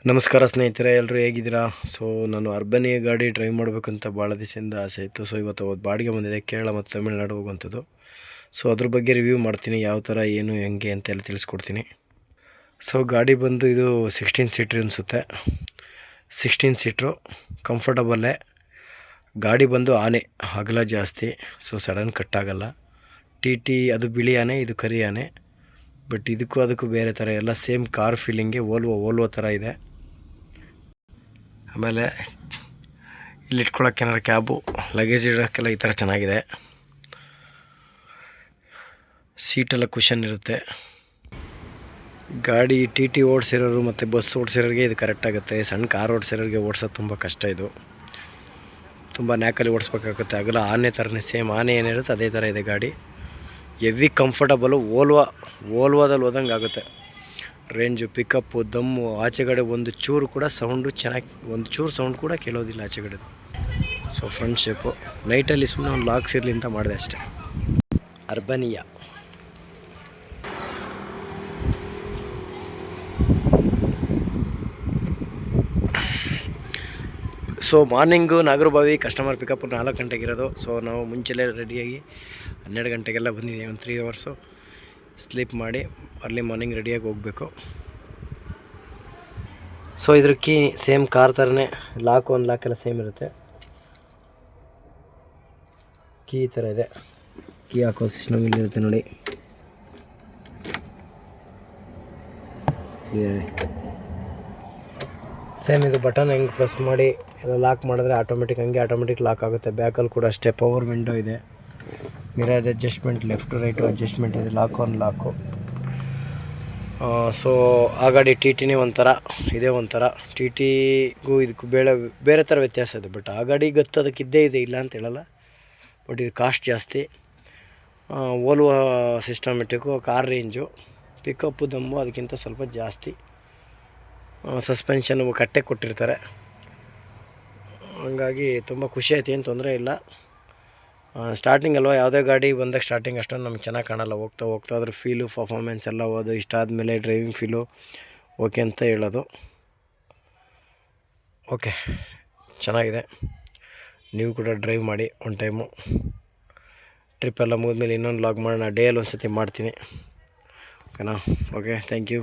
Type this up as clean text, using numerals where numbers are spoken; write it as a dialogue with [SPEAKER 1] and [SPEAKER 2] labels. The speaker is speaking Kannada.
[SPEAKER 1] ನಮಸ್ಕಾರ ಸ್ನೇಹಿತರೆ, ಎಲ್ಲರೂ ಹೇಗಿದ್ದೀರಾ? ಸೊ ನಾನು ಅರ್ಬನಿಯ ಗಾಡಿ ಡ್ರೈವ್ ಮಾಡಬೇಕಂತ ಭಾಳ ದಿವಸದಿಂದ ಆಸೆ ಇತ್ತು. ಸೊ ಇವತ್ತು ಬಾಡಿಗೆ ಬಂದಿದೆ, ಕೇರಳ ಮತ್ತು ತಮಿಳ್ನಾಡು ಹೋಗುವಂಥದ್ದು. ಸೊ ಅದ್ರ ಬಗ್ಗೆ ರಿವ್ಯೂ ಮಾಡ್ತೀನಿ, ಯಾವ ಥರ ಏನು ಹೆಂಗೆ ಅಂತೆಲ್ಲ ತಿಳಿಸ್ಕೊಡ್ತೀನಿ. ಸೊ ಗಾಡಿ ಬಂದು ಇದು 16 ಸೀಟ್ರ್ ಅನಿಸುತ್ತೆ. 16 ಸೀಟ್ರು ಕಂಫರ್ಟಬಲ್ಲೇ. ಗಾಡಿ ಬಂದು ಆನೆ ಅಗಲ ಜಾಸ್ತಿ, ಸೊ ಸಡನ್ ಕಟ್ಟಾಗಲ್ಲ. ಟಿ ಅದು ಬಿಳಿ ಆನೆ, ಇದು ಕರಿ ಆನೆ. ಬಟ್ ಇದಕ್ಕೂ ಅದಕ್ಕೂ ಬೇರೆ ಥರ, ಎಲ್ಲ ಸೇಮ್ ಕಾರ್ ಫೀಲಿಂಗ್ಗೆ ಓಲ್ವೋ ಥರ ಇದೆ. ಆಮೇಲೆ ಇಲ್ಲಿ ಇಟ್ಕೊಳ್ಳೋಕೆ ಏನಾರು ಕ್ಯಾಬು, ಲಗೇಜ್ ಇಡೋಕ್ಕೆಲ್ಲ ಈ ಥರ ಚೆನ್ನಾಗಿದೆ. ಸೀಟೆಲ್ಲ ಕುಷನ್ ಇರುತ್ತೆ. ಗಾಡಿ ಟಿ ಓಡಿಸಿರೋರು ಮತ್ತು ಬಸ್ ಓಡಿಸಿರೋರಿಗೆ ಇದು ಕರೆಕ್ಟ್ ಆಗುತ್ತೆ. ಸಣ್ಣ ಕಾರ್ ಓಡಿಸಿರೋರಿಗೆ ಓಡಿಸೋದು ತುಂಬ ಕಷ್ಟ. ಇದು ತುಂಬ ನ್ಯಾಕಲ್ಲಿ ಓಡಿಸ್ಬೇಕಾಗುತ್ತೆ. ಅಗಲ ಆನೆ ಥರನೇ, ಸೇಮ್ ಆನೆ ಏನಿರುತ್ತೆ ಅದೇ ಥರ ಇದೆ ಗಾಡಿ. ಎವಿ ಕಂಫರ್ಟಬಲು, ಓಲ್ವಾದಲ್ಲಿ ಹೋದಂಗೆ ಆಗುತ್ತೆ. ರೇಂಜು, ಪಿಕಪ್ಪು, ದಮ್ಮು, ಆಚೆಗಡೆ ಒಂದು ಚೂರು ಕೂಡ ಸೌಂಡು ಚೆನ್ನಾಗಿ, ಒಂದು ಚೂರು ಸೌಂಡ್ ಕೂಡ ಕೇಳೋದಿಲ್ಲ ಆಚೆಗಡೆದು. ಸೊ ಫ್ರಂಟ್ ಶೇಪು ನೈಟಲ್ಲಿ ಸುಮ್ಮನೆ ಒಂದು ಲಾಕ್ಸ್ ಇರಲಿ ಅಂತ ಮಾಡಿದೆ ಅಷ್ಟೇ. Urbania so morning Nagarbhavi customer pickup 4 ಗಂಟೆಗೆ ಇರೋದು. ಸೊ ನಾವು ಮುಂಚೆಲೇ ರೆಡಿಯಾಗಿ 12 ಗಂಟೆಗೆಲ್ಲ ಬಂದಿದ್ದೀವಿ. ಒಂದು 3 ಅವರ್ಸು ಸ್ಲೀಪ್ ಮಾಡಿ ಅರ್ಲಿ ಮಾರ್ನಿಂಗ್ ರೆಡಿಯಾಗಿ ಹೋಗಬೇಕು. ಸೊ ಇದ್ರ ಕೀ ಸೇಮ್ ಕಾರ್ ಥರನೇ, ಒಂದು ಲಾಕೆಲ್ಲ ಸೇಮ್ ಇರುತ್ತೆ. ಕೀ ಈ ಥರ ಇದೆ. ಕೀ ಹಾಕೋ ಸಿಸ್ಟಮ್ ಇಲ್ಲಿರುತ್ತೆ ನೋಡಿ. ಸೇಮ್ ಇದು ಬಟನ್ ಹೆಂಗೆ ಪ್ರೆಸ್ ಮಾಡಿ ಎಲ್ಲ ಲಾಕ್ ಮಾಡಿದ್ರೆ ಆಟೋಮೆಟಿಕ್ ಲಾಕ್ ಆಗುತ್ತೆ. ಬ್ಯಾಕಲ್ಲಿ ಕೂಡ ಅಷ್ಟೇ ಪವರ್ ವಿಂಡೋ ಇದೆ. Mirror adjustment, left right adjustment ಇದೆ. ಲಾಕು. ಸೊ ಆ ಗಾಡಿ ಟಿನೇ ಒಂಥರ, ಇದೇ ಒಂಥರ. ಟಿಗೂ ಇದಕ್ಕೂ ಬೇರೆ ಥರ ವ್ಯತ್ಯಾಸ ಇದೆ. ಬಟ್ ಆ ಗಾಡಿ ಅದಕ್ಕೆ ಇದ್ದೇ ಇದೆ, ಇಲ್ಲ ಅಂತ ಹೇಳಲ್ಲ. ಬಟ್ ಇದು ಕಾಸ್ಟ್ ಜಾಸ್ತಿ. ಓಲ್ವೋ ಸಿಸ್ಟಮೆಟಿಕ್ಕು, ಕಾರ್ ರೇಂಜು, ಪಿಕಪ್ಪು, ದಮ್ಮು ಅದಕ್ಕಿಂತ ಸ್ವಲ್ಪ ಜಾಸ್ತಿ. ಸಸ್ಪೆನ್ಷನ್ ಕಟ್ಟೆ ಕೊಟ್ಟಿರ್ತಾರೆ. ಹಂಗಾಗಿ ತುಂಬ ಖುಷಿ ಆಯ್ತು, ಏನು ತೊಂದರೆ ಇಲ್ಲ. ಸ್ಟಾರ್ಟಿಂಗ್ ಅಲ್ವ, ಯಾವುದೇ ಗಾಡಿ ಬಂದಾಗ ಸ್ಟಾರ್ಟಿಂಗ್ ಅಷ್ಟೊಂದು ನಮ್ಗೆ ಚೆನ್ನಾಗಿ ಕಾಣಲ್ಲ. ಹೋಗ್ತಾ ಅದ್ರ ಫೀಲು, ಪರ್ಫಾರ್ಮೆನ್ಸ್ ಎಲ್ಲ ಇಷ್ಟ ಆದಮೇಲೆ ಡ್ರೈವಿಂಗ್ ಫೀಲು ಓಕೆ ಅಂತ ಹೇಳೋದು. ಓಕೆ, ಚೆನ್ನಾಗಿದೆ. ನೀವು ಕೂಡ ಡ್ರೈವ್ ಮಾಡಿ ಒಂದು ಟೈಮು. ಟ್ರಿಪ್ಪೆಲ್ಲ ಮುಗಿದ್ಮೇಲೆ ಇನ್ನೊಂದು ಲಾಗ್ ಮಾಡೋಣ. ಡೇಯಲ್ಲಿ ಒಂದು ಸತಿ ಮಾಡ್ತೀನಿ. ಓಕೆನಾ? Okay, thank you.